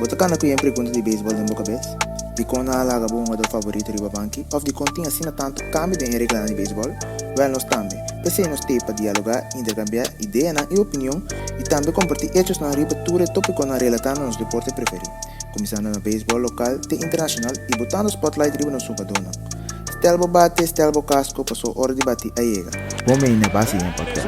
Você can aqui em pergunta de beisebol em boca vez? De como na laga bom do favorito riba banki? Of de continha assina tanto cambio de regra de beisebol? Well, nós também. Pensei nos ter para dialogar, intercambiar ideia e opinião e também compartilhar hechos na riba tudo tópico na relação nos deportes preferidos. Começando no beisebol local e internacional e botando spotlight riba no sucadona. Stelbo bate, stelbo casco, passou hora de bater a iega. Bom meio na base em podcast.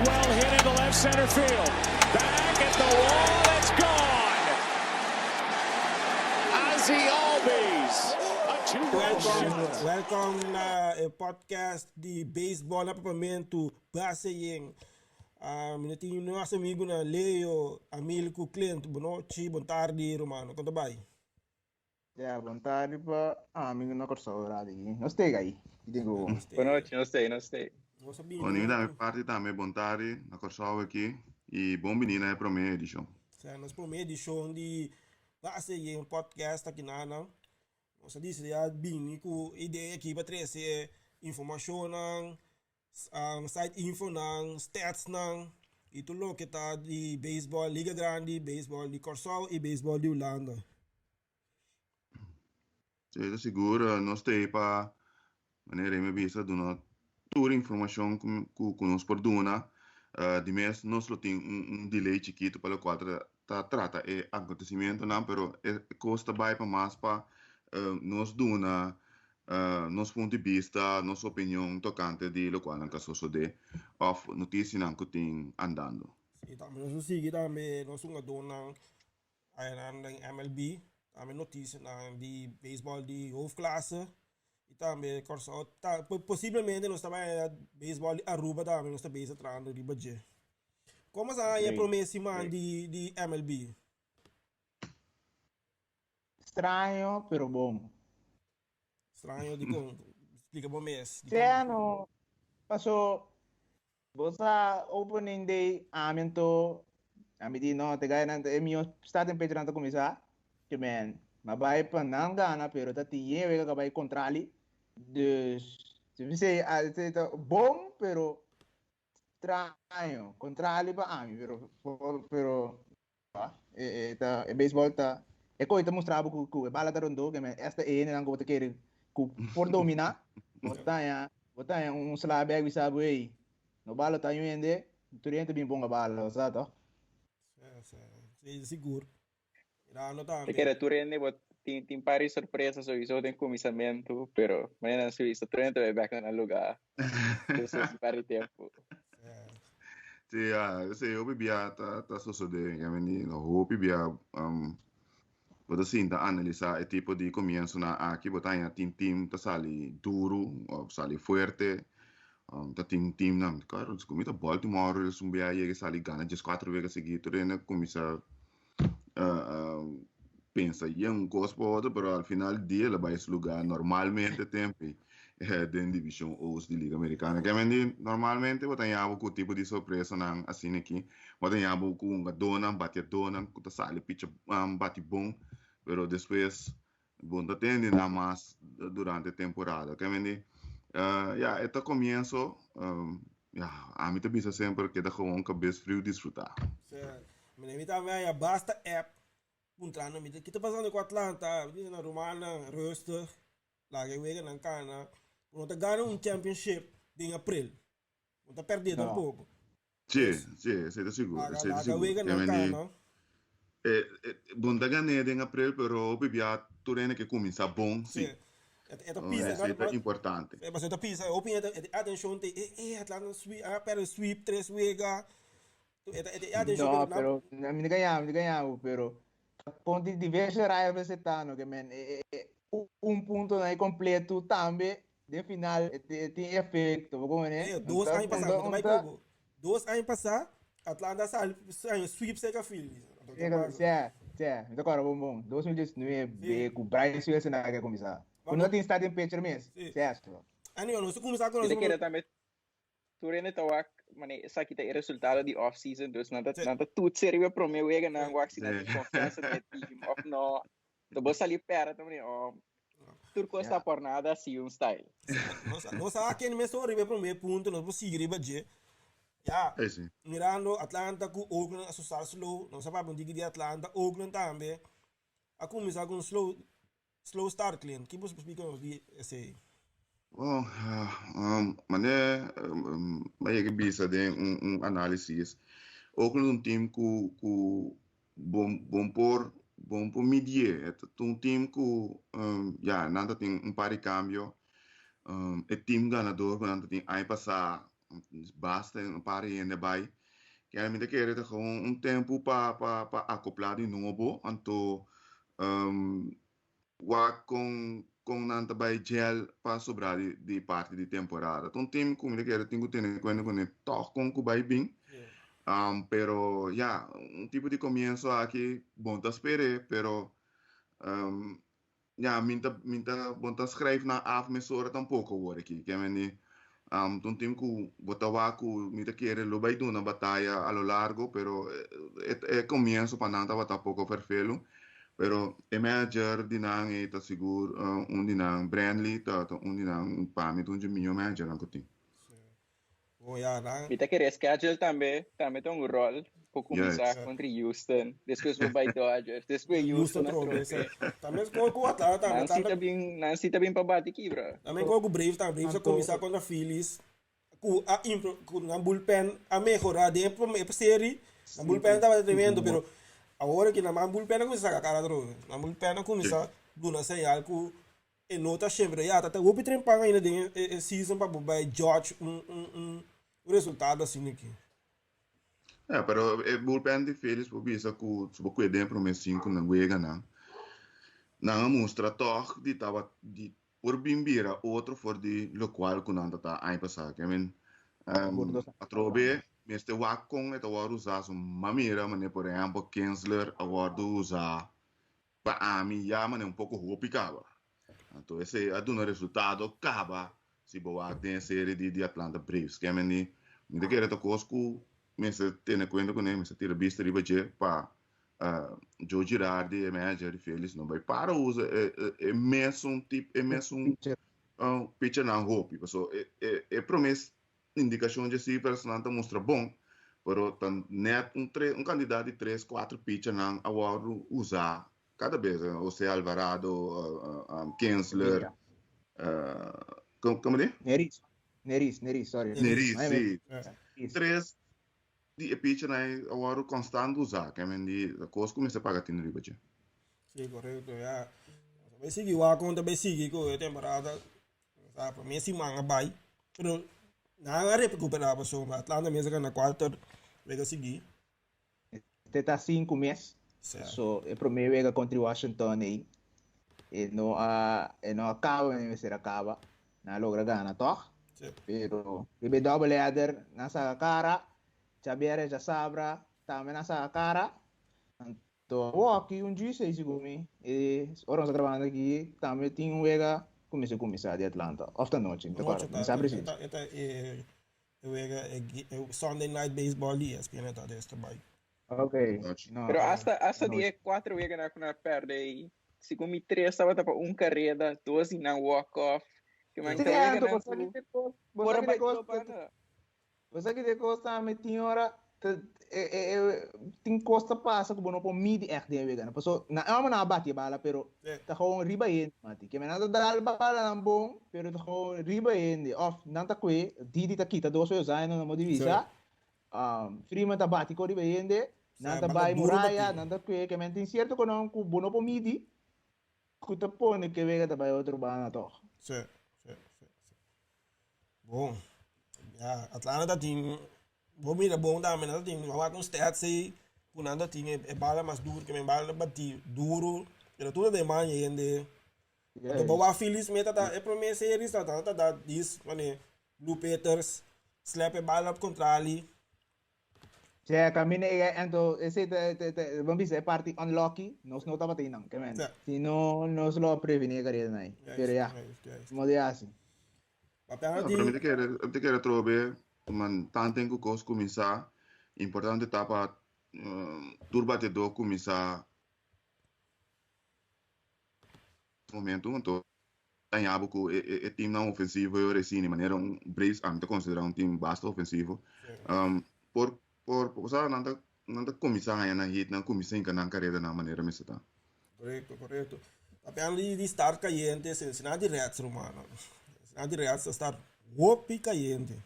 Welcome na podcast de beisbol na papiamentu base em minutinho nosso amigo na Leo Amilco cliente boa noite, boa tarde Romano, conta bem? Boa tarde para amigo na corso aí. Nós tem aí. Digo, boa noite, não sei. Bom dia da minha parte também, boa tarde, na corso aqui e bom menino é para minha edição. Nós para minha edição de base em podcast aqui na Nós disse já bem com ideia aqui para trazer informação site info stats e tudo que tá de beisebol Liga Grandi, beisebol de Corsol e beisebol de Holanda. Seja seguro, nós temos para maneira me vista de uma toda informação que nós por dona de mês nós tem delay chiquito para o qual trata é acontecimento não, pero custa vai para mais para nós dona nosso ponto de vista, nossa opinião tocante de lo qual nós sucede of notícia não que tem andando. Sim, também nós seguimos também nós uma dona aí na MLB, também notícia de beisebol de hoofdklasse e também possivelmente nós também beisebol de Aruba também nós também tratando de budget. Como é a promessa de MLB? estranho, pero bom. Estranho de como? Explica bom mês. Ano, passou, você opening day, aminto, amidi no, te gaya nante, minha starting page nante começar, que man, mabay pa nang gana, pero tatiye, vega kabay contrali, dus, se você, bom, pero estranho, contrali pa ami, pero, baseball ta, eko ita mostrava que bala da rondo que esta é não gosta querer por dominar botar slab bag sabe aí no bala tá indo turente bem bom a bala sabe sim seguro não tá Te quero tu rende tem pari surpresas sowieso tem comissamento pero mañana sowieso tu rende vai back na lugar isso é pari tempo Sim, eu bebia tá sucedendo, eu menino, eu bebia você sim tá analisar o tipo de comienzo na aqui botar tim tá sali duro ou sali forte tá tim na cara como tá Baltimore eles bia aí que sali gana just 4 vezes seguido né começa pensa gosto pero al final dia ela vai esse lugar normalmente tempo da divisão Oeste de Liga Americana que normalmente botar com tipo de surpresa assim aqui botar com uma dona bate dona que tá sali pitch bate bom pero depois bom tá tendo nada mais durante a temporada que este comienzo a mim também sempre que dá com cabeça frio desfrutar me também basta app puntrano me que tá passando com Atlanta diz na Romana roster lá que vega na cana não tá ganhando championship em abril não tá perdendo um pouco sim sei seguro bom da ganhar em abril pero o bibia turene que começa bom sim é importante mas eu pisa opinião atenção Atlanta sweep 3 vega no pero me ganhava pero ponto de diversos raios você tá no que ponto aí completo também de final tem efeito como né 2 anos passados 2 anos passados Atlanta saiu sweep seca filho então agora bom 2019 com o Bryce Wilson na que começar quando tem starting pitcher mesmo certo eu não sei começar com eu quero também tu rende tawak mane sa kita resultado de off season dus nada tudo seria para mim eu na wax na confiança no team of no to boss ali perto também turco está por nada assim style não sabe quem me só riba para mim ponto nós vamos seguir riba je mirando Atlanta com Oakland associar slow não sabe onde de Atlanta Oakland também a começar com slow start client. Que você explica de esse? Oh, mané, mas é que bisa de análise. Ook een team ku bom por medir. É um team ku ja, nada tem par de cambio. É team ganador, nada tem aí passar basta um par de ainda vai. Que a minha querer gewoon tempo para acoplar de novo, anto wa com nanta by gel para sobrar de parte de temporada. Então team como ele quer tem que ter quando toque com que vai bem. Pero ya, un tipo de comienzo aquí, bon te espere, pero ja, bon te schrijf na af me sora tampoco hoor aqui, que meni, toen tim ku botawa ku minta quiere lo vai una batalha a lo largo, pero comienzo para nada va tampoco vervelo, pero e manager dinang e ta sigur un dinang brandly ta un dinang pami tun je minho manager ang kuting. Oh ja, dan. Mita que schedule também tem um rol para começar contra Houston, depois vai Dodgers, depois Houston na troca. Também com o Atlanta, Nancy tá bem para bater aqui, bro. também com o Braves, também só começar contra Phillies. Com a bullpen a melhorar dentro da série, a bullpen estava tremendo, pero agora que na bullpen não começa a cara droga, na bullpen não começa dona señal que e nota sempre já tá o trempang ainda de season para vai George o resultado assim aqui. Pero o bullpen de Phillies por bisa ku subo ku dentro mes 5 na Liga não. Não mostra toch de tava de por bimbira outro for de lo qual ku nanda tá aí passar, que men a trobe meste wakong ito war usar so mamira mane por exemplo Kinsler award usar para ami ya mane pouco ropicava. Então esse a do resultado acaba se boa tem série de Atlanta Braves, que men de querer to cosco me se tiene cuenta con ele, me se tira vista riba je pa Joe Girardi e manager de Phillies não vai para usa é mesmo tipo é mesmo pitcher na hope, so é promessa indicação de si personal mostra bom, pero tan net um candidato de 3, 4 pitcher na award usar cada vez, ou seja Alvarado, Kinsler, como é? Neris, sorry. Neris, sim. 3 di pitcher na agora constante usar, que men di coisa começa a pagar tino riba. Sim, correto, já. Vai seguir o conta vai seguir com a temporada, sabe? Para mim se manga vai, pero na recuperar a pessoa, Atlanta mesmo na quarta vai seguir. Tá 5 meses. So, é para mim vega contra Washington aí. E não acaba, nem se acaba. Na logra gana, toch? Pero ibe double header nasa cara, Xavier já sabra, também nasa cara. Então, aqui dia 6 segumi, e oras trabalhando aqui, também tem vega começar de Atlanta, off noite, então claro, não sabe preciso. É Sunday Night Baseball ali, ESPN tá deste bike. Ok. Pero hasta dia 4 vega na perde aí. Segumi 3 estava para carreira, 2 na walk off. Você que de costa me tinha hora tem costa passa que bono por midi echt de vegana. Paso na amo na bati bala pero ta gewoon riba yen mati. Que me nada dal bala nan bom pero ta gewoon riba yen de off nanta kwe didi ta kita dos vezes aí na modivisa. Frima ta bati ko riba yen de nanta bai muraya nanta kwe que me tem certo que não bono por midi. Kuta pone que vega ta bai outro bala to. Sim. Bom, Atlanta team, vou mirar bom também, nada team, mas com stats aí, por nada team é bala mais duro, que me bala bati duro, era tudo de manhã ainda. Então, boa Phillies meta tá, é para mim séries tá diz, mane, Blue Peters, slap bala contra ali. Já caminha então esse vamos dizer parte unlucky, nós não tava tendo, que men. Se não nós lo prevenir carreira aí. Pero já, mode assim. Para mim te quero trobe, man tanto que coisa começar, importante tá para turbatedor começar momento então tem algo que time não ofensivo eu assim de maneira Braves ante considerar um time bastante ofensivo por sabe não começar aí na hit não começar em na carreira na maneira me está Correto. Papiano di start caliente, se non di rezzo, romano. Se non di rezzo, start whoopie caliente.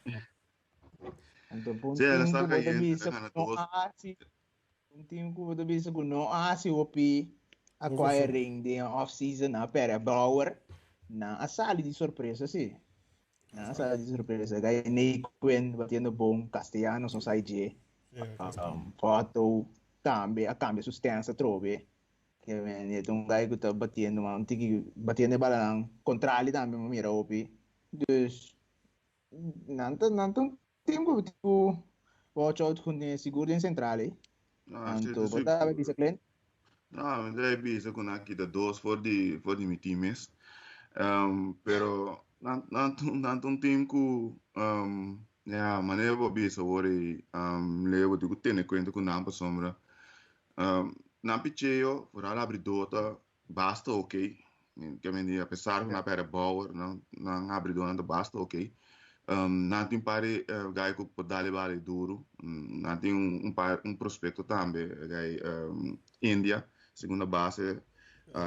Então, para Sì, la sta um time que caliente, bisa hanno não dos. assim, time que bisa que não assim o pi acquiring de off season na pera Bauer na a sala de surpresa sim. Na sala de surpresa, gaya nem Quinn batendo bom Castellanos no side foto tambe a cambia sustância trove. Que é um gajo que está batendo, mas batendo bala ng controle também, mira opi. Dus nanto tempo tipo watch out com seguro em central, No, nanto siete botava bisa sicuro. clean. No, mi dai bisa con anche da dos for di mi teams. Pero nanto un team ku ja, manevo bisa wori levo di kutene kwento ku nampa sombra. Nampi cheio, vooral abri dota, basta ok. Que me dia, apesar que na pera Bauer, não abre dota, basta ok. Não tem pare gai que pode dar vale duro. Não tem um prospecto também, gai Índia, segunda base,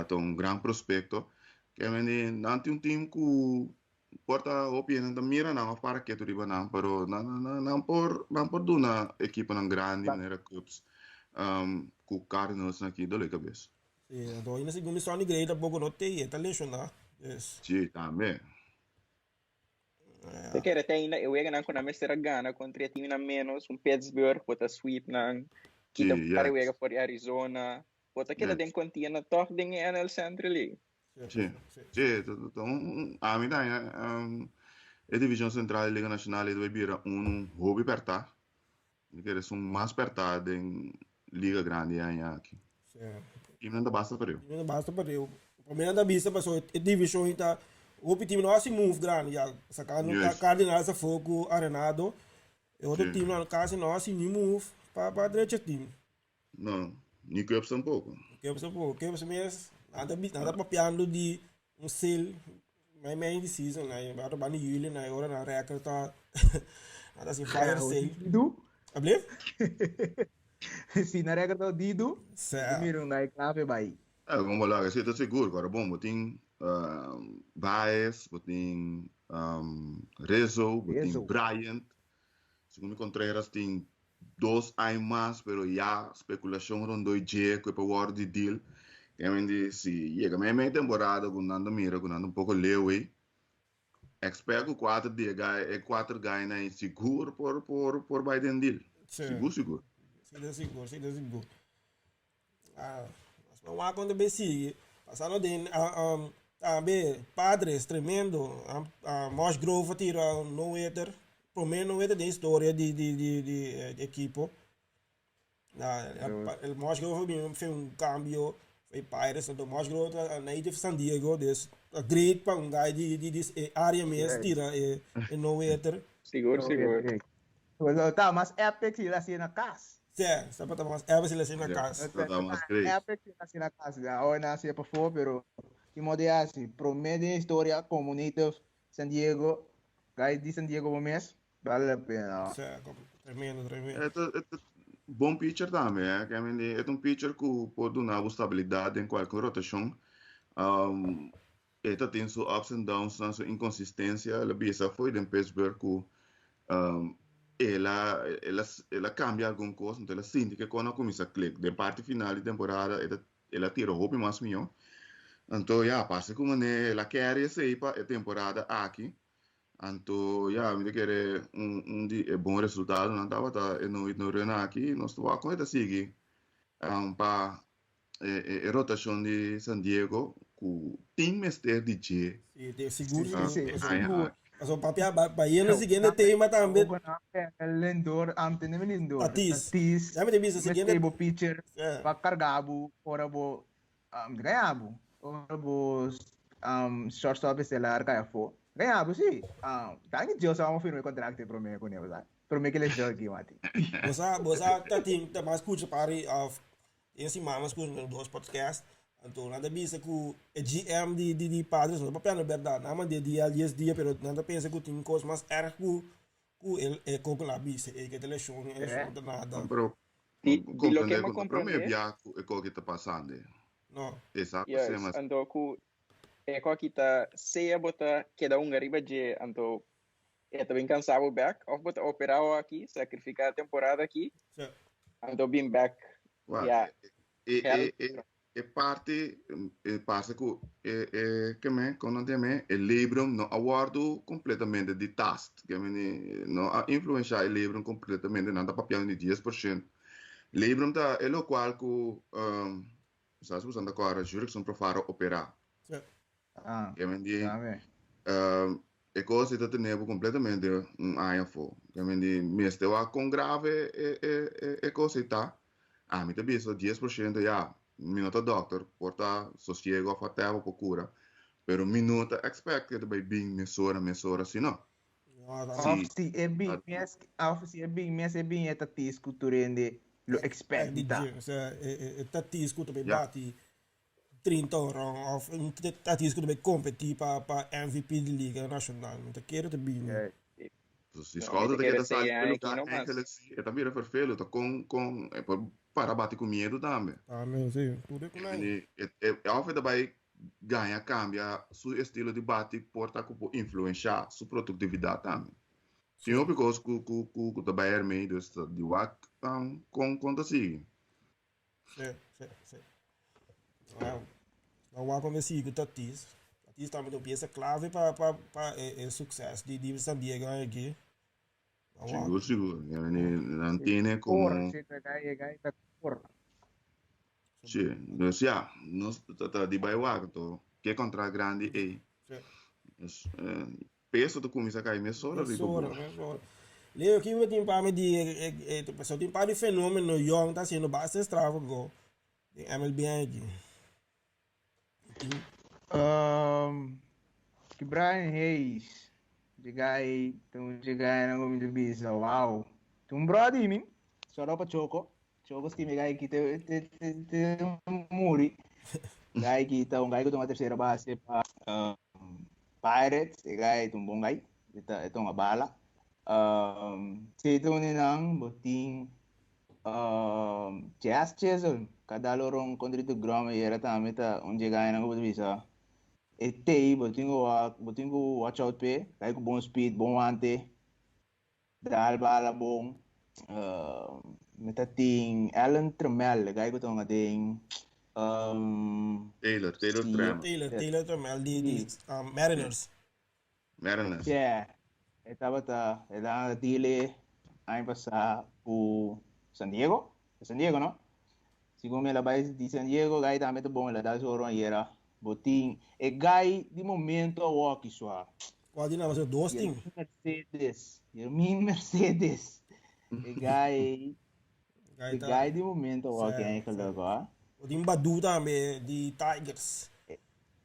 tem um grande prospecto. Que me dia, não tem time que porta opinião da mira não para que tu riba não, pero não por duna equipa não grande, maneira cups. Com o Cardinals aqui dole cabeça. Sì, do in seconda missione grade poco notte e lesionado. Yes. Sim, também. Porque até ainda eu ia ganhar com a mestra Gana contra time na menos Pittsburgh, bota sweep na kita para eu ia for Arizona, bota que tem contina toch ding NL Central League. Sim. Então, a mim daí, a divisão central da Liga Nacional deve vir hobby perta, que eles são mais perta em Liga Grandi aqui. E não basta para eu. Não basta para eu. O primeiro da vista passou a divisão está o time não se move grande já sacando a Cardinals a foco arenado e outro time não quase não se move para direita time. Não, nem que um pouco. Que você mesmo nada papiando de sale main de season né agora bani julho né agora na record tá nada assim fire sale. Didu? Abre? Se na regra do Didu, mira um clave vai. Como lá, você está seguro, agora bom, botem Baez, botem Rezo, botem Bryant. Segundo Contreras tem 2 anos mais, pero já especulação rondou J, que é para o de deal. Que me diz, se chega a meia temporada, quando mira, quando pouco lewe, espero que 4 dias, 4 ganhos seguro por Biden deal. Seguro. Seguro. Mas uma quando bem sigue, passando de também padres tremendo, mais grove tira no weather, por menos no weather de história de equipo. O mais grove fez cambio, foi Pirates, então mais grove native San Diego, dus great para guy de área mesmo tira no weather. Seguro. Tá, mas Apex ele assim na casa. Sim, sabe tá mas Apex ele assim na casa. Apex ele assim na casa. Agora não sei para fora, pero que modo é assim, promete história como native San Diego, guy de San Diego mesmo, vale a pena. Sim, tremendo. É bom pitcher também, é um pitcher que pode dar estabilidade em qualquer rotação. Ele tem seus ups and downs, sua inconsistência. Ela bisa foi em Pittsburgh que ela cambia alguma coisa, então ela sente que quando começa a clicar, de parte final de temporada, ela tira o roupa mais melhor. Então, passa como ela quer essa temporada aqui. Então, me quer bom resultado, não estava no aqui, nós estamos com essa seguir para a rotação de San Diego, que tem mestre de G. Sim, seguro. Mas o papel Bahia no seguinte tema também. Lendor, Lendor. Atis. Já me disse o seguinte. Stable pitcher, para carregar, para ganhar, para shortstop estelar, ganhar for. Ganhar, sim. Tá que Deus vai firme contrato para mim com ele, sabe? Para mim que ele joga aqui, mati. Você tá mais escuta para esse semana escuta dois podcasts. Então, nada bisa que o GM de Padres, não é na verdade, não é de dia, pero nada pensa que tem coisa mais erro que ele é com a bisa, é que ele chama, é nada. Pero, compreender que para mim é o que está passando. No. Exato, sim, Yes, mas ando ku eko kita seya bota queda um riba je ando bem cansado back of bota operado aqui, sacrificar a temporada aqui, Sì. ando bem back. guarda, Yeah, health. e parte che me, con me, il libro no awardo completamente di task, che me no ha influenza il libro completamente, nada papiamo di 10%. Il libro da è lo qual cu, sa usando ancora, giuro che sono per fare opera, Sì. Ah, che me di, sabe. e cose da tenere completamente un aia fu, che me di, mi stava con grave e cose ta, mi te visto 10%, ja, minuto doctor, porta sossiego a fare procura, per un minuto expect by being mesora, se no. No, da Sì, Of si e bing mes e bing eta tisku turende lo expect di dita. gym, e tatti scuto per ja, batti 30 euro of tatti scuto per competi pa MVP di Liga nazionale. Te chiede te bine. dus die No, me te schouder dat je quero dat zal seya aqui lugar no eigenlijk mas. zie, dat weer vervelend, com para bater com medo também. Ah, me sì, tu de E kunai. quindi of daarbij ganha cambia su estilo de bate porta com influenciar su produtividade também. Sì. Sim, ook because ku daarbij ermee dus die wak kon dat zien. Sì. Não há como assim que tatis. Tatis também tem peça clave para sucesso de San Diego aqui. Não há. Seguro. E não tem Por como. si gai ta por. Sim, dus ja, nós tá de bairro to que contra grande e Sì. peso do começa a cair mesora riba boa. Mesora. Leo aqui me tem para me de pessoa tem para de fenômeno young tá sendo bastante estrago de MLB aqui. Que Brian Hayes. De gai na gomi de bisa. Wow. Tum brody min. Só dá pra choco. Choco sti me gai que te muri. Gai que tá gai que toma terceira base para Pirates. E gai tum bom gai. Ito nga bala. Se ito ni nang boting Jazz Chisel, cada lorong kondrito grama era tami ta unje gaya nang bisa. Ete botingo watch out pe, kaya ko bom speed, bom ante, dal bala bom. Metating Alan Tremel, kaya ko tonga ding Taylor si Trema, Taylor Trammell de Mariners. Mariners. yeah, estaba era dile año pasado San Diego, ¿no? Segundo ela vai de San Diego, gai também tá bom, ela dá só e era botim. E gai de momento o walk só. Qual não você dosting? E Mercedes. E gai de momento o walk é que logo, ah. O de Badu também de Tigers.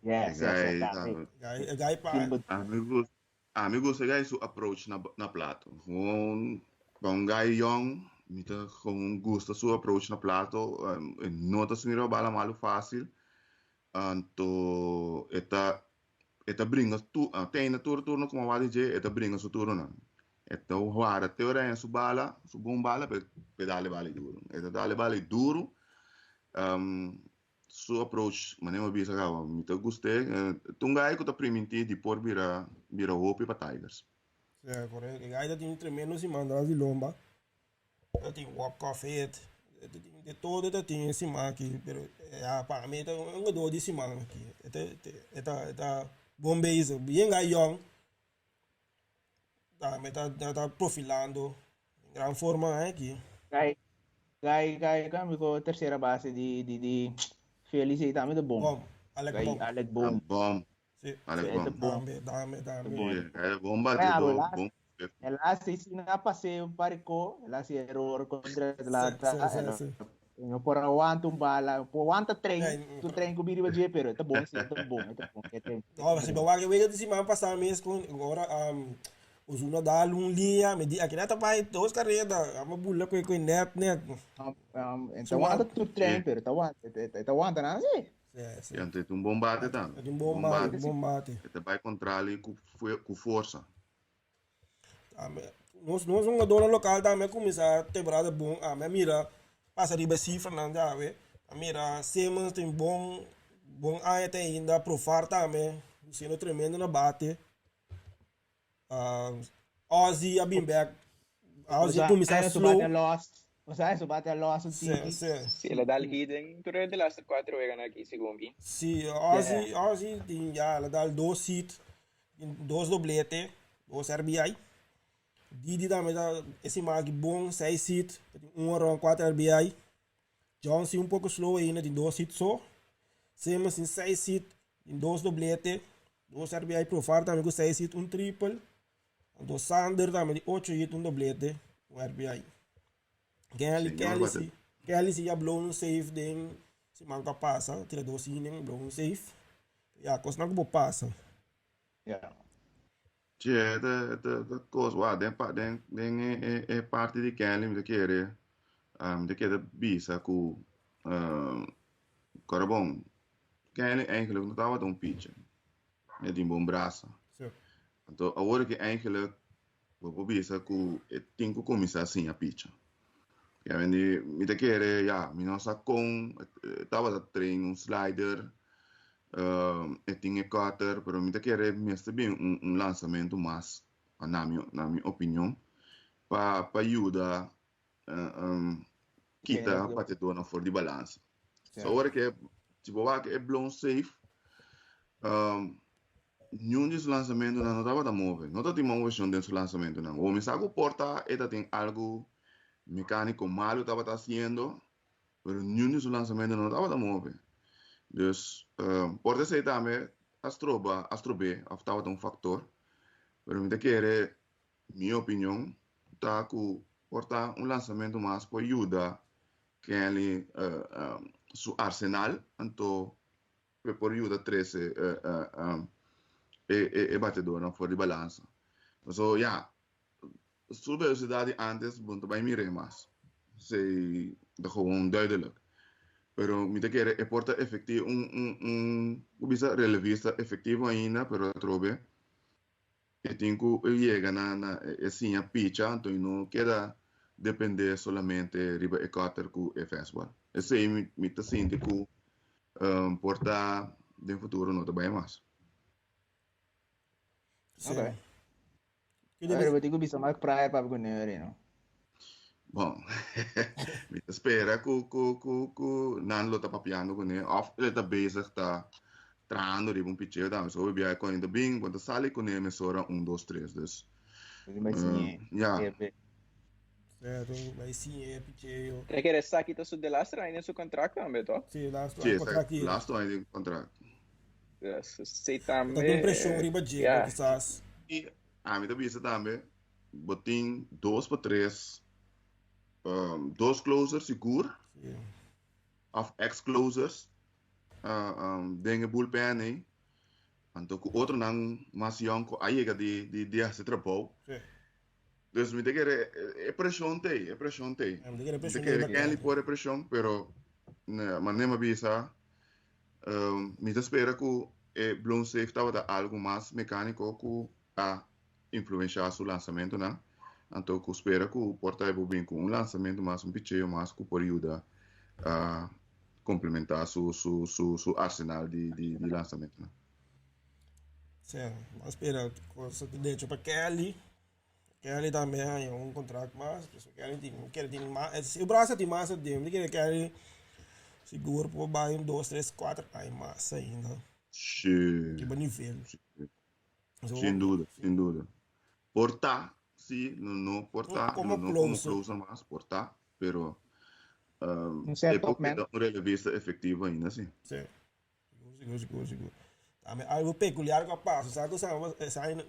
Yes, Gai para. Amigos, você su approach na plato. Gewoon guy young, mita gewoon gusta su approach na plato, nota su niro bala malu fácil. Anto eta bringa tu, tem na turno como vai dizer, eta bringa su turno. Eta wara teoria su bala, su bom bala pedale bala duro. Eta dale bala duro. Su approach, manema bisa kawa, mita guste, tungai ko ta priminti di por bira hopi pa Tigers. É, correto. E aí tem tremendo se mandar de lomba. Tem walk off it. De todo tem esse man aqui, pero para mim é um jogador de cima aqui. Tá bom base, bem young. Tá profilando em grande forma aqui. Gai kami ko terceira base de Feliz aí também tá bom. Bom, Alec Bom. Bom. Sim. Alec Bom. Dame. É bom batedor, bom. Ela se na passeio paricou, ela se error contra ela. No por aguanta bala, por aguanta trem, tu trem que biriba de pero tá bom, tá bom. Não, você vai ver de semana passada mesmo agora os una dar linha, me di aqui na vai duas carreiras, a uma bula com net. Então aguanta tu trem, pero tá aguanta não sei. E antes um bom bate também. Um bom bate. Você vai contra ali com força. Nós jogadores local também começar a temporada bom, a minha mira passa de cifra não já vê, Mira, Simmons tem bom até ainda provar também, sendo tremendo na bate. Ozzy a bem back. Ozzy começar slow. Você bate a loss um Sim, sim. Se ele dá hidden, tu de las 4 vegan aqui, segundo mim. Sim, Ozzy tem já, ela dá 2 hits, 2 doblete, 2 RBI. Didi também dá esse mag bom, 6 hits, 1 run, 4 RBI. Johnson um pouco slow ainda, tem 2 hits só. Simmons tem 6 hits, tem 2 doblete, 2 RBI pro far também com 6 hits, 1 triple. Então Sander também tem 8 hits, 1 doblete, 1 RBI. Kelly se já blow no safe, den se manca passa, tira 2 innings, blow no safe. Ja, coisa não passa. Yeah. Tje, de coisa, den é parte de Kelly, me querer, me querer bisa ku, bom, Kelly eigenlijk nog wat een pitcher, met die bom braço. Então, agora que eigenlijk, vou bisa ku, tem que começar assim a pitcher. Ja, me te querer, ja, me nossa com, tava a trein slider, tinha cutter, pero me te querer, me está bem lançamento mais, na minha opinião, para ajudar kita batedor for de balança. So agora que tipo que é blown safe, nenhum dos lançamentos não estava a mover, não tem uma versão desse lançamento não. O mensaje porta tem algo mecânico malo estava fazendo, pero nenhum dos lançamentos não estava a mover. Dus pode ser também astrobe estava um fator, pero me querer minha opinião tá que porta lançamento mais para ajudar que ele su arsenal, então por ajuda 13 batedor fora de balança. So ja, sua velocidade antes bunto bij mij mais. Sei de gewoon duidelijk. Pero me te quer porta efetivo bisa relevista efetivo ainda, pero trobe e tenho llega na assim a pitcha, então não queda depender solamente riba e cutter ku e fastball. Esse aí me tá sentindo que porta de futuro não tá bem mais. Ok. Eu vou ter que bisa mais praia para ganhar, não? Bom, me espera que não lo tá papiando com ele, off ele tá bezig tá treinando riba pitcher, então so bia com ainda bem, quando sai com ele me sora 1 2 3 dus. Ja. Certo, vai sim, é pitcher. Tem que restar aqui su de last ainda su contrato também, tá? Sim, last ainda contrato. Sei também. Tá com pressão riba de, quizás. E a mim também também, botin 2 para 3 2 closers seguro, of ex-closers, dengue bullpen aí, então o outro não mais young, aí é de se trapou. Dus me querer é pressão tem. Me querer quem lhe pôr pressão, pero mas nem me bisa, me espera que o blown safe estava algo mais mecânico que a influenciar seu lançamento, não? Então, eu espero que o porta bem com lançamento mais pitcher mais que pode ajudar a complementar seu arsenal de lançamento. Né? Sim, mas espera, coisa que deixa para Kelly também é contrato mais, Kelly tem mais, o braço tem mais de Kelly seguro por baixo 2, 3, 4 aí mais ainda. Sim. Que bom nível. Sem dúvida. Porta sí, no porta, como closer más porta, pero é pouco relevista efetiva ainda assim. Sim, seguro. Algo peculiar que passa, sabe que você sabe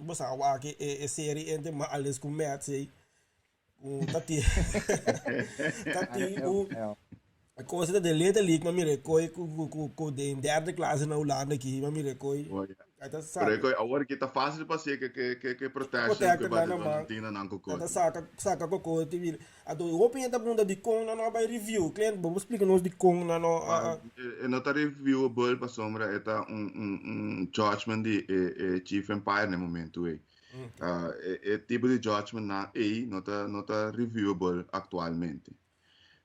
que é série entre males com Mets aí, com Tati, a coisa de lenta ali, mas mire coi com de derde classe na Holanda aqui, mas mire coi. Pero agora que tá fácil para ser que protection que vai dar na coco. Tá saca coco, te a do open tá bunda de com na vai review, cliente, vamos explicar nos de com na no não tá reviewable para sombra é judgment de Chief Empire no momento aí. Tipo de judgment na não tá reviewable atualmente.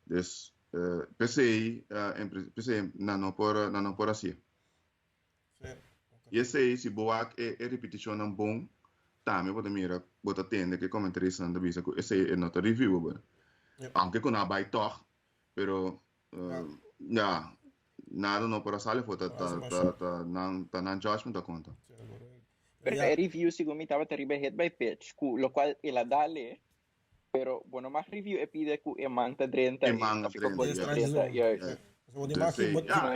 Des pensei, não por assim. E esse se boa é repetição não bom, também pode mirar, pode atender que comentarista da visa que esse é nota review, aunque com a vai toque, pero ya nada não por sale foi não judgment da conta. Pero a review segundo me estava terrible head by pitch, lo cual ela dale, pero bueno más review e pide que e manta 30 e manta 30 years.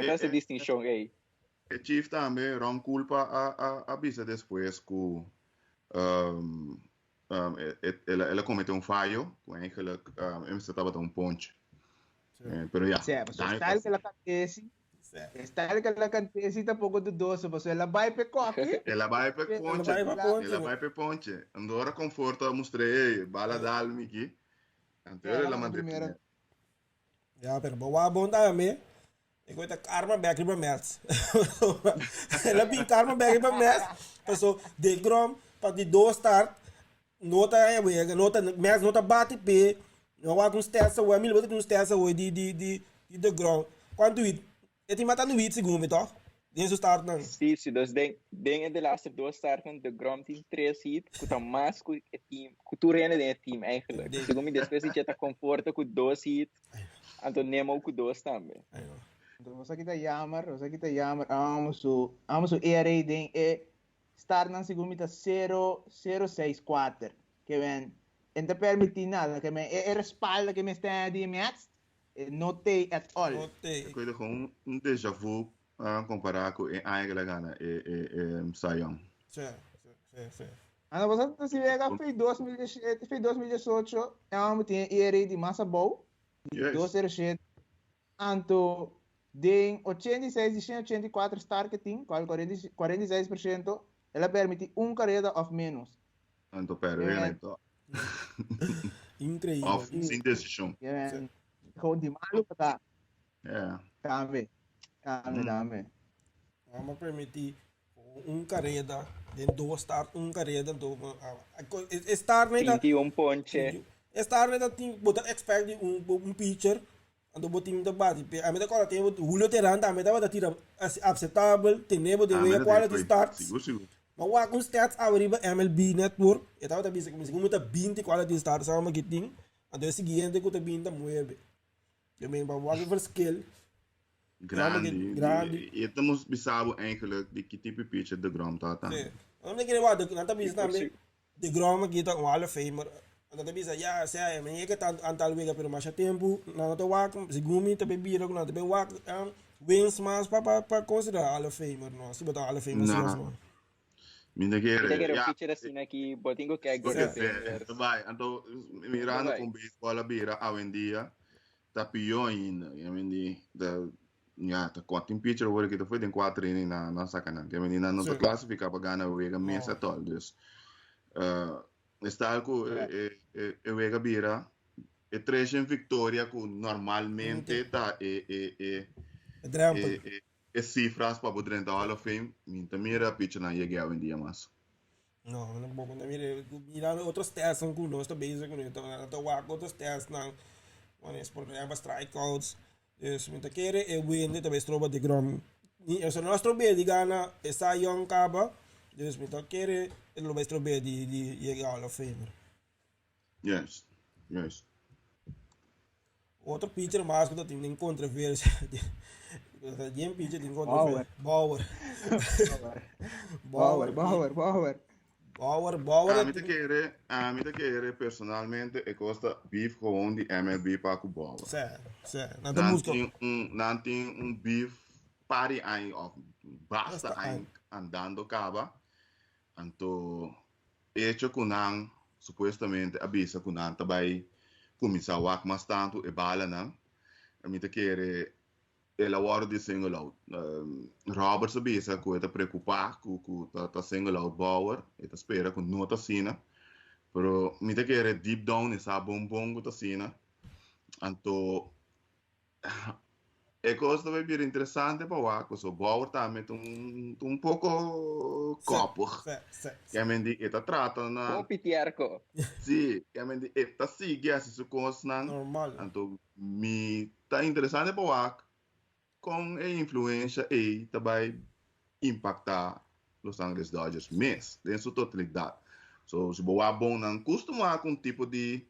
Essa distinção aí. E chief também ron culpa a visa depois que ela cometeu um falho, eigenlijk estava um ponte. Pero ya. Style que ela acontece. Style que ela acontece tá pouco dudoso, porque ela vai para coque. Ela vai para ponte. Andora conforto mostrei, bala dalmi aqui. Então ela mantém. Ja, pero bawa bom também. Ik weet dat karma back riba mers. Ela bin karma back riba mers. So de grom para de do start nota é wega, nota mers nota bate pe. Não há com stessa o Emílio botou com stessa o de grom. Quando it mata no 8 segundos, toch? Desde o start não. Sim, dus denk de laatste doos starten de grom team 3 hit, que tá mais que o team, que tu rende de team eigenlijk. Segundo me depois je tá conforto com 2 hit, então nemo com 2 também. Então você aqui tá jammer, vamos o ERA den é start na segundo tá 0,064, que vem, não permite nada, que é respalda que me está de match, não tem at all. Eu cuido com déjà vu comparar com a Gana e Sayong. Sim. Ano você se vê que foi 2018, vamos ter ERA de massa boa, de 2,07, então de 86 e 184 targeting, qual 46%, ela permite carreira of menos. Então, pera, então. Incrível. Sem decisão. Gewoon die maluco tá. Tambe. Vamos permitir carreira, de 2 start, carreira, do start neta. 21 ponche. Start neta tem botar expect pitcher. Ando botim da base, a meta cola tem Julio Teranda, a meta vai tirar aceitável, tem nebo de ver quality starts. Mas o com stats arriba MLB Network, eu tava também como se como tá 20 quality starts ao marketing, ando seguinte que tá 20 mueve. Eu me vou ver skill. Grandi. E estamos bisabo eigenlijk de que tipo de pitcher de Grom tá. Sim. Eu não queria ver, não tá bisabo de Grom aqui tá Hall of Famer. Então bisa ya saya men que antal wega pero mais tempo na to wak segundo também bira com na também wak wins mas para considerar Hall of Famer não se botar Hall of Famer não minha querer pitcher assim aqui botingo que é vai então mirando com beisbol bira a dia tá pior ainda eu me da tá quanto pitcher agora que foi tem 4 na sacanagem que menina não tá classificar para ganhar wega mesa todo dus está algo Vega Bira e 3 em Victoria que normalmente tá cifras para poder entrar Hall of Fame minta mira pitch na chegar em dia mais não bom quando mira outros testes são com nós também com então tá walk outros testes não quando é programa strikeouts isso minta querer e win também troba de Grom e se nós trobe de gana essa young caba dus minta querer ele vai trober de chegar Hall of Fame. Yes. Outro pitcher mais que tem controvérsia. Tem pitcher tem controvérsia. Bauer. A mim querer personalmente e costa beef gewoon die MLB para o Bauer. Certo. Não tem beef party aí of basta aí andando caba. Então, hecho que não supostamente avisa que não vai começar a work mais tanto e bala não. A mim querer ela hora de single out. Roberts avisa que está preocupado com tá single out Bauer, está espera que não tá sina. Pero mim querer deep down essa bom que tá sina. Então coisa vai vir interessante para o Aco, so boa também um pouco copo. Que a mendi eta trata na. Pitiarco. Sim, que a mendi eta sigue assim coisas não. Normal. Então me tá interessante para o Aco com a influência e também impactar Los Angeles Dodgers mês, em sua totalidade. So, se boa bom não costuma com tipo de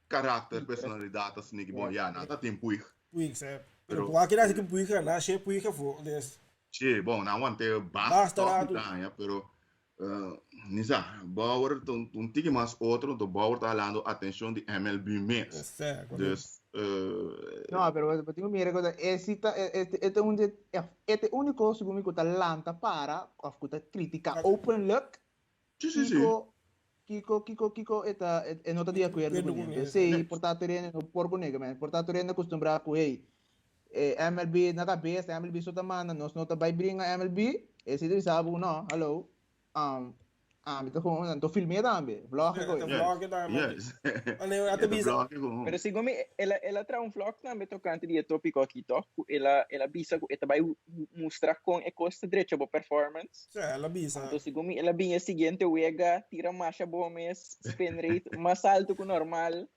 caráter, personalidade assim que bom, já nada tem puig. Puig, certo. Pero por aqui dá que puig, não achei puig for, des. Sim, bom, não ante basta tá, pero nisa, Bauer tique mais outro, do Bauer tá falando atenção de MLB mês. Certo. Dus no, pero tengo mira cosa, este único segundo que talanta para, of que crítica open look. Kiko, não está de acordo com ele. Sei, portanto, no porco negro, mas portanto, ele acostumbra com ele. MLB na cabeça, MLB só tamana, nós não tá vai brincar MLB, esse ele sabe não, hello, então filme também, vlog também. Yes. Até bisa. Pero segundo ela traz vlog também tocante de tópico aqui, ela bisa que ela vai mostrar com a costa direita a performance. Ela bisa. Então segundo ela vinha seguinte wega, tira marcha bom mês, spin rate mais alto que o normal,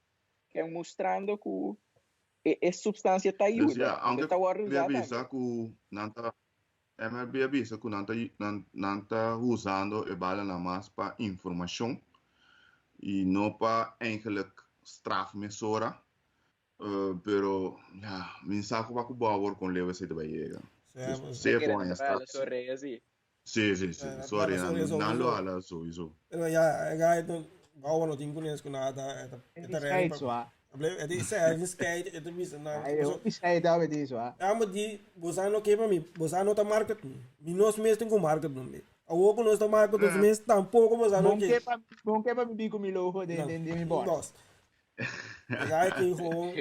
que é mostrando que é substância tá ajuda. Aunque avisa que nanta MLB avisa que não tá usando e bala na mais para informação e não para eigenlijk strafmesora, pero ja, min saco para cubawor con leve se te vai llegar. Se põe esta. Sim, sorry, não lo ala so isso. Pero ya, gaito, bawa no tingo nes ko nada, eta real. É de skate, é de bisa na. Eu skate da disso, mas de você não quer para mim, você não tá market, mim nós mesmo tem com market não me. A outra nós tá market nós mesmo tampouco você não quer. Bom que para me bico me louco de me bora. Aí que ho.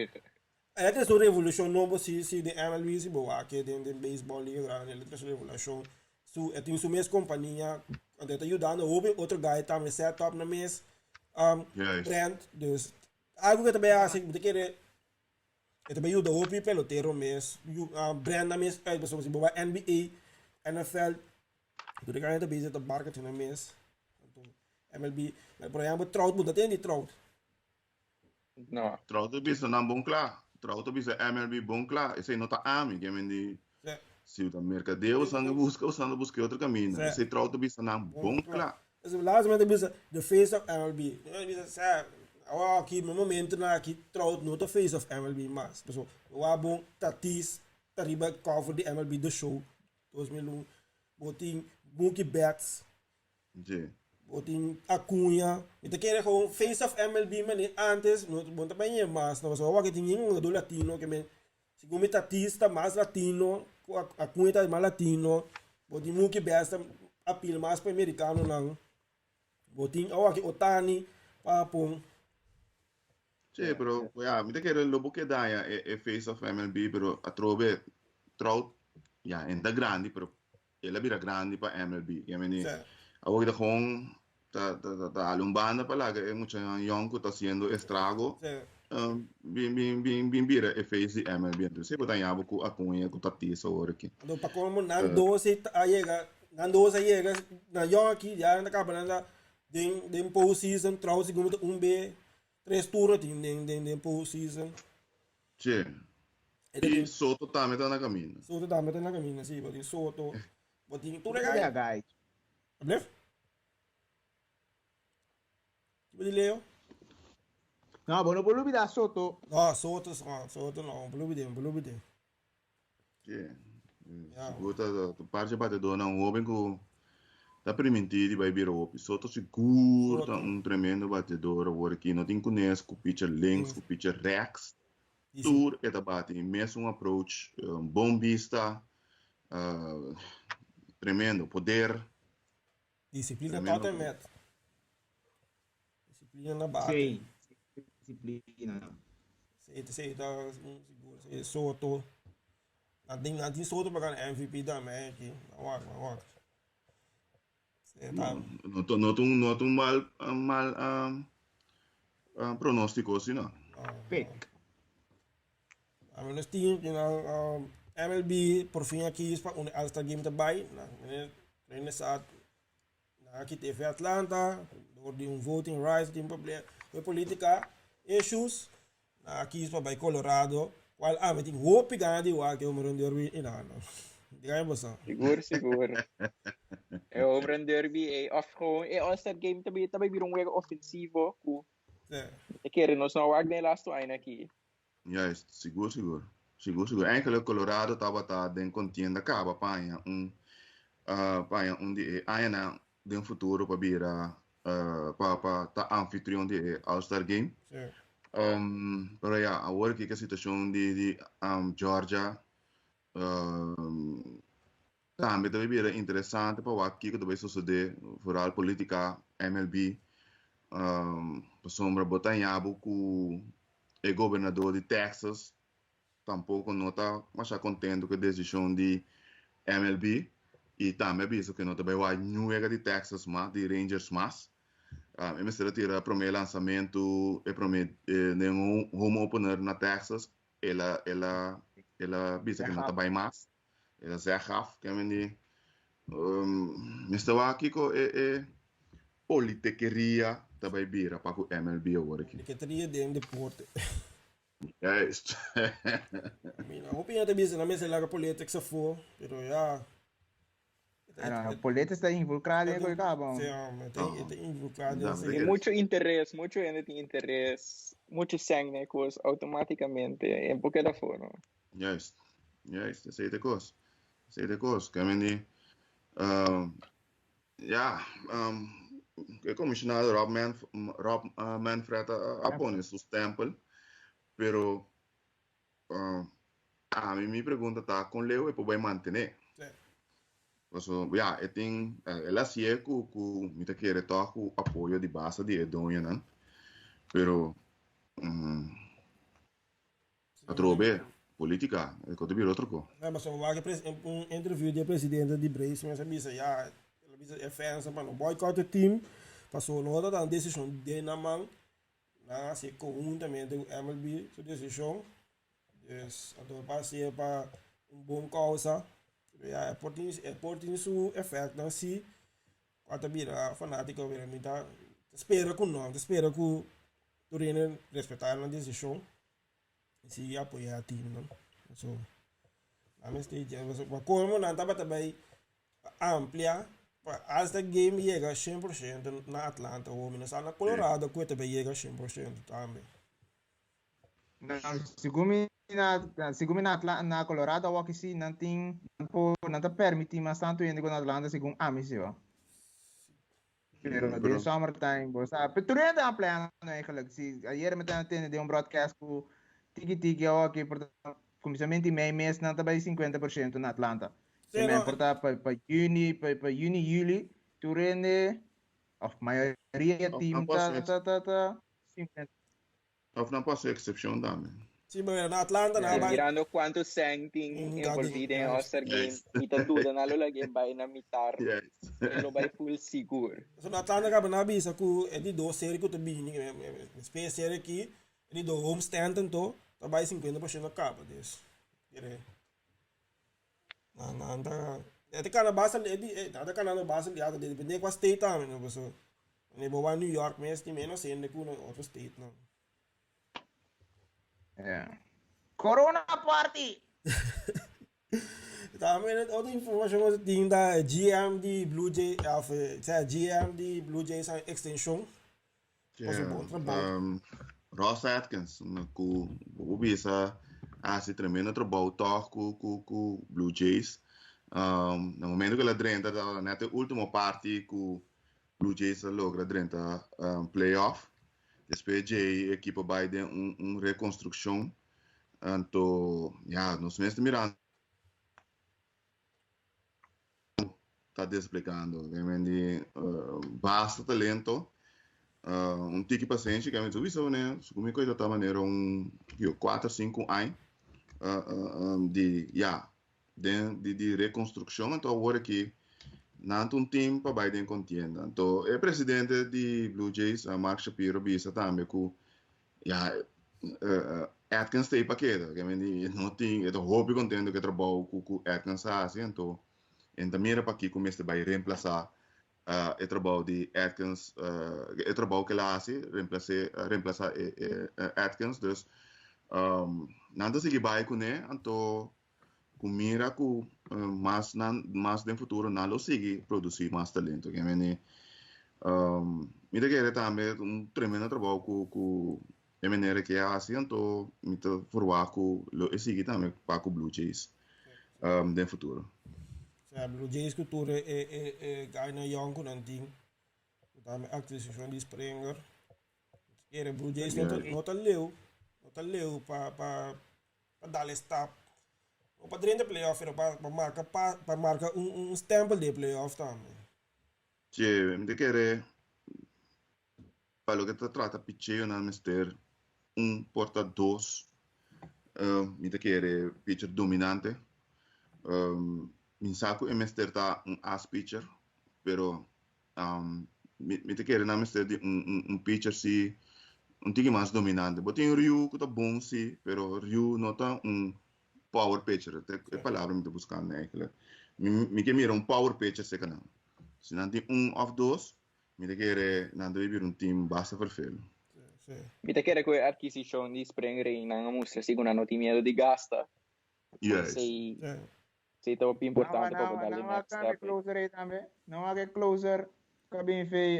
É que essa revolução não se de MLB se boa que de beisbol Liga Grandi, ele essa revolução. Su é tem sua mesma companhia, onde tá ajudando outro guy tá me set up na mês brand dus algo que também assim de querer também ajuda o pelotero mesmo brand na mês aí pessoas assim boa NBA NFL do que ainda bem de marketing na mês MLB por exemplo Trout muda tem de Trout não Trout bisa na bom claro Trout bisa MLB bom claro esse não tá ami que mendi se o mercadeu usando busca outro caminho esse Trout bisa na bom claro Laatst bisa the face of MLB bisa aqui no momento na aqui Trout no the face of MLB mas pessoal o bom tatis riba cover de MLB the show 2001 botin Mookie Betts botin Acunha então quer com face of MLB mas antes no bom também mas não só que tinha do latino que me segundo tatis tá mais latino Acunha tá mais latino botin Mookie Betts appeal mais para americano não botin aqui Otani papong. Sì, però mi che il lobo che dai è face of MLB, però a trove Trout, ja, en da grandi, però è la bira grandi per MLB. Ja, quindi a voi da con ta lumbanda per là che è molto young che sta haciendo estrago. Bin bira è face di MLB. Entonces, pues tañabo ku Acunha ku Tatis ora aqui. Do pa como nando se llega na young aqui já na cabana den postseason Trout segundo B 3 turnos de postseason. Sì. E Soto também tá na caminho. Soto também tá na caminho, sim. Botin Soto. Botin tu legal. É guy. Ablef? Botin Leo? Não, bom, não vou olvidar Soto. Não, Soto não. Vou olvidar. Sì. Sicuro parte batedor não homem com da permitido vai vir o Soto seguro tá tremendo batedor agora aqui não tem conhece com pitcher links com pitcher rex tour é da bate mesmo approach bom vista tremendo poder disciplina totalmente disciplina na base disciplina sei tá seguro sei Soto nanti Soto para MVP também aqui agora Não um mal pronóstico assim não. Pick. A menos tinha MLB por fim aqui para um All-Star Game também, nessa aqui teve Atlanta, door de voting rights, de problema, política issues, aqui para Colorado, qual met die hoop gandi waar que o Maroon Derby in aan. Diga você. Seguro. É o Maroon Derby of gewoon All-Star Game também virou um ofensivo, é que nós não wag nem last one aqui. Juist, seguro. Enkele Colorado estava den contienda acaba panha de aina den futuro para vira para ta anfitrião de All-Star Game. Pero ja, agora que a situação de Georgia também deve vir interessante para o que deve suceder fora política MLB. Sombra botanhabo com o governador de Texas tampouco não está mais contente com a decisão de MLB e também visto que não também vai nueva de Texas mas de Rangers mas me será tirar primeiro lançamento e primeiro nenhum home opener na Texas ela visa que não está bem mais ela se agaf que me estava aqui com politiqueria também vira para o MLB agora aqui. Politiqueria de deporte. É isso. Minha opinião também é na mesa lá que política se for, pero já. Política está involucrada em coisa bom. Sim, está involucrado. Tem muito interesse, ainda tem interesse, muito sangue, coisa automaticamente é um pouco da forma. Juist, essa é a coisa. Que me o comissionado Rob Manfred apone su stempel, pero a mí mi pregunta está con Leo e poi vai mantener. So, ela se é que me quer tocar o apoio de base de Edonha, né? Pero a trobe política é que deve outra coisa. Mas só vai um interview de presidente de Brace, mas disse já é fãs para não boicotar o time, passou nota da decisão de na mão, na se conjuntamente do MLB sua decisão, então passei para bom causa. É por isso efeito não se quando vira fanático vira me tá espera que o Turino respeitar a decisão e se apoiar o time não so a minha stage como não estava também amplia para esta game chega 100% na Atlanta ou na Colorado que também chega 100% também segundo na Colorado o que se não tem não te permite mas tanto indo com Atlanta segundo a missão pero de summertime bosa pero tu ainda plan eigenlijk se ayer me tendo de broadcast com tiki aqui por começamento mês não tá bem 50% na Atlanta se me importa para juni juli tu rende of maioria team tá 50 of não posso excepção também. Sim, mas na Atlanta na vai mirando quanto sangue tem envolvido em All-Star Game e tá tudo na lola game vai na mitar ele vai full seguro so na Atlanta ka na bisa ku edi do série que tu bini space série aqui edi do home stand tanto tá vai 50% na capa des dire na anda edi kana basa edi nada kana no basa liada de depende com state também não pessoa ne boa New York mesmo tem menos sendo com outro state não. Corona Party! Também outra informação que tem da GM de Blue Jay, GM de Blue Jays extension. Ross Atkins, que o bisa assim tremendo trabalho com Blue Jays. No momento que ele drenta na última parte que Blue Jays logra drenta playoff. Depois a equipa vai de reconstrução. Então, nós mesmos mirando está explicando, realmente basta talento, tique paciente que a gente viu, né? Como coisa da maneira 4, 5 anos de reconstrução, então agora que não time para Biden contienda. Então, o presidente de Blue Jays, Mark Shapiro, disse também que Atkins tem paquete, que me não tem, eu hobby contendo que trabalho com Atkins assim, então mira para aqui começa vai reemplaçar o trabalho de Atkins, o trabalho que ela faz, reemplaçar Atkins, dus nada se vai com ele, então com mira com mais no futuro não lo sigue produzir mais talento, que me mira que também tremendo trabalho com de maneira que é assim, então me tô formar com lo seguir também para o Blue Jays no futuro. Blue Jays cultura ganha young com anting, também aquisição de Springer. Era Blue Jays não tá leu para dar stop. O padrinho de playoff era para marcar stamp de playoff também. Sim, me querer para o que se trata pitcher na mister porta dos me querer pitcher dominante. Mi saco é mister tá as pitcher, pero me querer na mister de pitcher si tingui mais dominante. Botem Ryu que tá bom sim, pero Ryu não tá power pitcher. É a palavra que me tô buscando, né? Me que mira power pitcher se canal. Se não tem of dois, me querer não deve vir time basta perfeito. Mi te chiede che acquisition di Springer in una mostra sicura non ti miedo di gasta. Yes. Sei troppo importante per darle next step. Closer também. Não há que closer. Cabin fei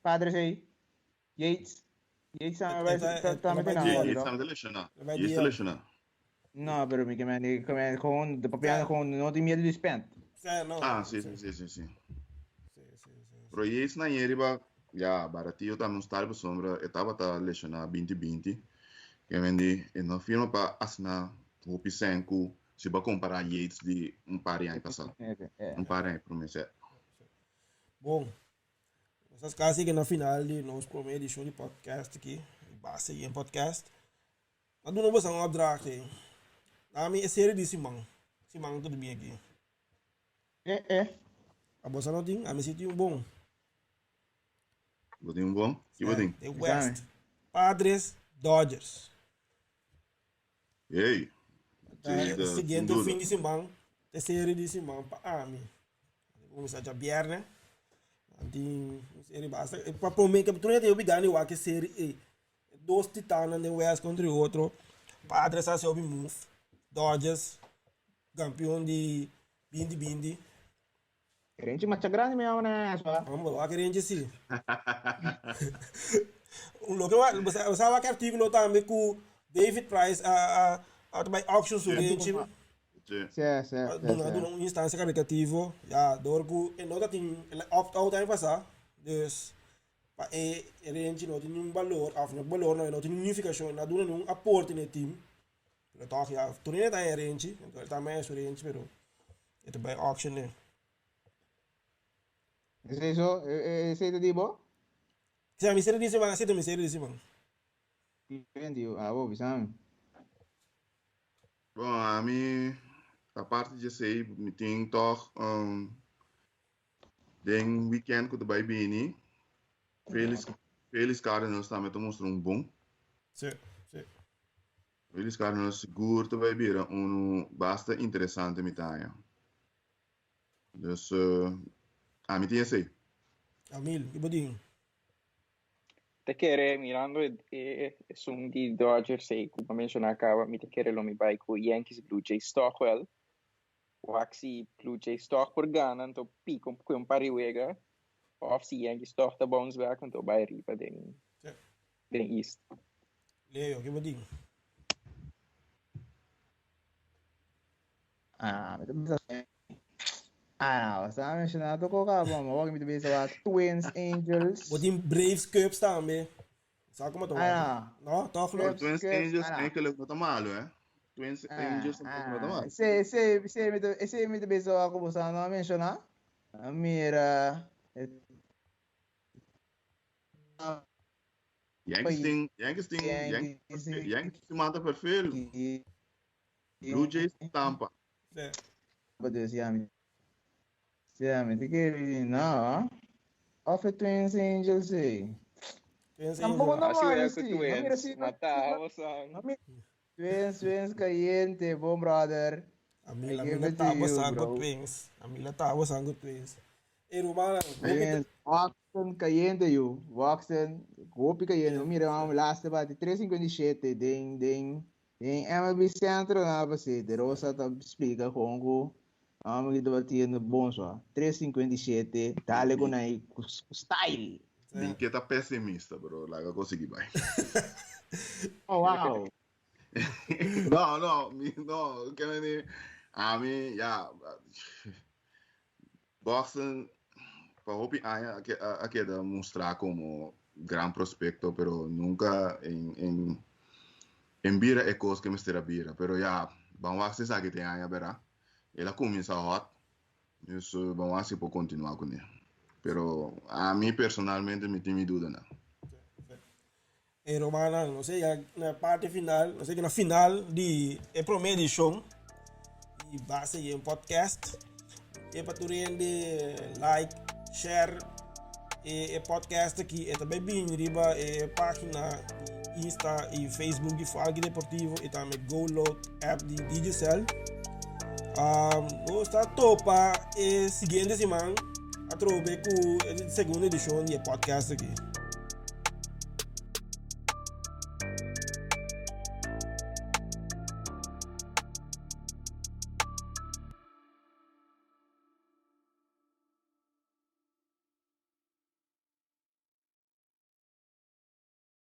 padre sei. Yates também Yates lesionar. No, pero mi que con de papiano con no tem medo de spend. Sim. Pero Yates na riba já baratinho tá no estar por sombra, etapa tá lesionar 2020. Que vendi e não firma para assinar o Pisenco se vai comparar Yates de par de anos passado. Par de anos promessa. Bom, essas caras que na final de nosso primeiro edição de podcast aqui, base em podcast. Mas não vou fazer draft aí. A minha série de Simão tudo bem aqui. A bolsa não tem, a minha sítio bom. Vou ter bom? Que vou ter? The West. Padres, Dodgers. Ei. Seguinte fim de semana, a série de Simão para a mim. Vamos a viernes. Tem série basta. Para prometer que tu não tem obrigado a que série dois titanos de West contra o outro. Padres a ser move. Dodgers, campeão de 2020. Querente macam grande mesmo, né? Vamos lá, querente sim. Loke, você sabe que artigo não também com David Price a auction surrente. Certo. Uma instância caritativa, já dorgo e não tem opt-out aí passar. Dus a gente não tem nenhum valor, não tem unificação, não tem nenhum aporte no time. Então, já, tu nem está em range, então ele também é surrente, pero ele vai auction né. Esse é de boa? Sim, a miséria de semana, aceita a miséria de semana. Entendi, vou avisar. Bom, a mim, a parte de sei, me tem toch, den weekend que tu vai bem, Feliz Cardinals também tá mostrando bom. Sim. Feliz Cardinals seguro tu vai vir, basta interessante me tá. Dus, a mim tem esse. Amil, que bodinho. Te chiede mirando sono di Dodgers e come menzionava mi te chiede lo mi vai con Yankees Blue Jays Stockwell o axi Blue Jays Stock por Ghana to pico un pari wega of si Yankees Stock da bounce back to vai riba den East. Leo, que bodinho. Estava mencionando ko ka ba mo wag mi sabi sa Twins Angels. Bodinho Braves Cubs também. Sabe como tô? Não, tô falando. Twins Angels tem que levar tá malo, Twins Angels tem que levar tá malo. Se mi sabi sa ako sa na mencionar. Mira Yankees mata perfil. Blue Jays Tampa. But me te queria não. Of Twins Angels Tampoco Así voy naman, a sí. twins. Mira, sí. Matamos ang... Twins, caliente, bom brother. I give it to you, bro. Twins. Amila tapos ang good twins. Romana, Twins, Watson, caliente, you. Watson, golpe caliente. Mira, vamos, last bate, 357, ding. Em MLB Centro, na você, de Rosa, tá explica como vamos debater no bom só. 357, dale com aí, style. Din que tá pessimista, bro. Lá eu consegui, vai. Oh, wow. No, que me a mim, já, Boston, para hopi a queda mostrar como gran prospecto, pero nunca en bira é coisa que me estera bira, pero já, vamos ver se que tem aí, verá. Ela começa hot, isso vamos ver se pode continuar com ele. Pero a mí personalmente me tem dúvida, não. Romana, não sei, na parte final, não sei que na final de primeira edição e base em podcast, para tu rende like, share e podcast aqui, é também bem riba página Insta e Facebook de Falque Deportivo e também GoLoad app de Digicel. Está topa e seguinte semana a trobe com a segunda edição de podcast aqui.